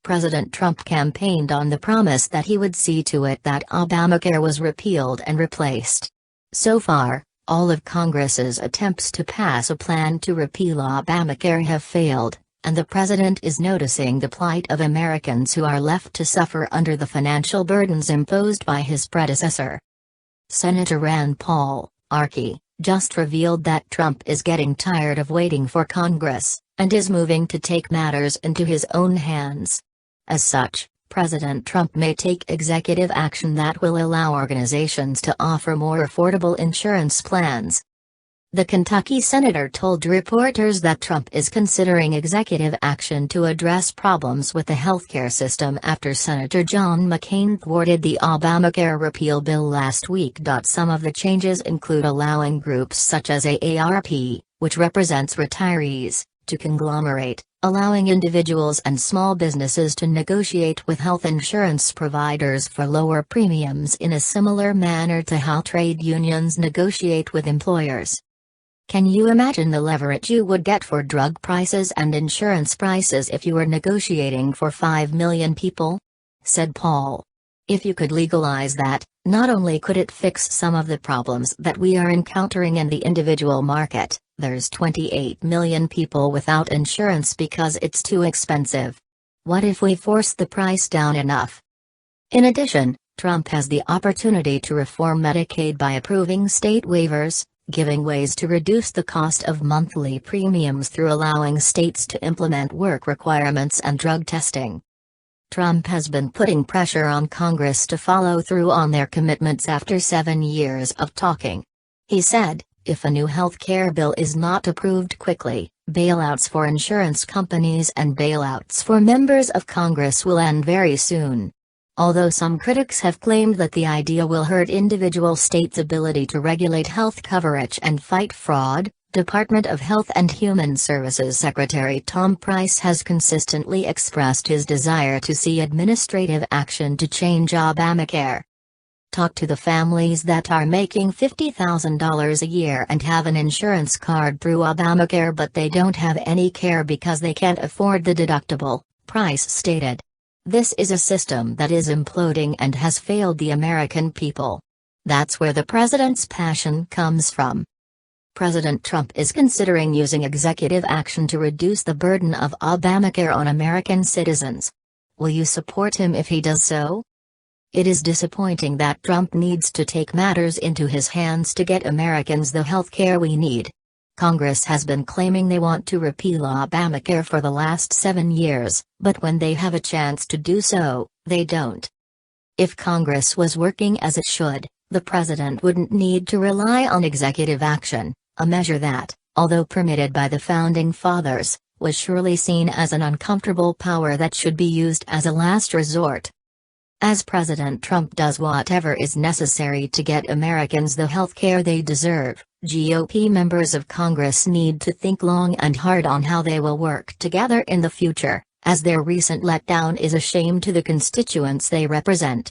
President Trump campaigned on the promise that he would see to it that Obamacare was repealed and replaced. So far, all of Congress's attempts to pass a plan to repeal Obamacare have failed, and the president is noticing the plight of Americans who are left to suffer under the financial burdens imposed by his predecessor. Senator Rand Paul, RK, just revealed that Trump is getting tired of waiting for Congress, and is moving to take matters into his own hands. As such, President Trump may take executive action that will allow organizations to offer more affordable insurance plans. The Kentucky senator told reporters that Trump is considering executive action to address problems with the healthcare system after Senator John McCain thwarted the Obamacare repeal bill last week. Some of the changes include allowing groups such as AARP, which represents retirees, to conglomerate, allowing individuals and small businesses to negotiate with health insurance providers for lower premiums in a similar manner to how trade unions negotiate with employers. Can you imagine the leverage you would get for drug prices and insurance prices if you were negotiating for 5 million people? Said Paul. If you could legalize that, not only could it fix some of the problems that we are encountering in the individual market, there's 28 million people without insurance because it's too expensive. What if we force the price down enough? In addition, Trump has the opportunity to reform Medicaid by approving state waivers, giving ways to reduce the cost of monthly premiums through allowing states to implement work requirements and drug testing. Trump has been putting pressure on Congress to follow through on their commitments after 7 years of talking. He said, if a new health care bill is not approved quickly, bailouts for insurance companies and bailouts for members of Congress will end very soon. Although some critics have claimed that the idea will hurt individual states' ability to regulate health coverage and fight fraud, Department of Health and Human Services Secretary Tom Price has consistently expressed his desire to see administrative action to change Obamacare. Talk to the families that are making $50,000 a year and have an insurance card through Obamacare but they don't have any care because they can't afford the deductible, Price stated. This is a system that is imploding and has failed the American people. That's where the president's passion comes from. President Trump is considering using executive action to reduce the burden of Obamacare on American citizens. Will you support him if he does so? It is disappointing that Trump needs to take matters into his hands to get Americans the health care we need. Congress has been claiming they want to repeal Obamacare for the last 7 years, but when they have a chance to do so, they don't. If Congress was working as it should, the president wouldn't need to rely on executive action, a measure that, although permitted by the Founding Fathers, was surely seen as an uncomfortable power that should be used as a last resort. As President Trump does whatever is necessary to get Americans the health care they deserve, GOP members of Congress need to think long and hard on how they will work together in the future, as their recent letdown is a shame to the constituents they represent.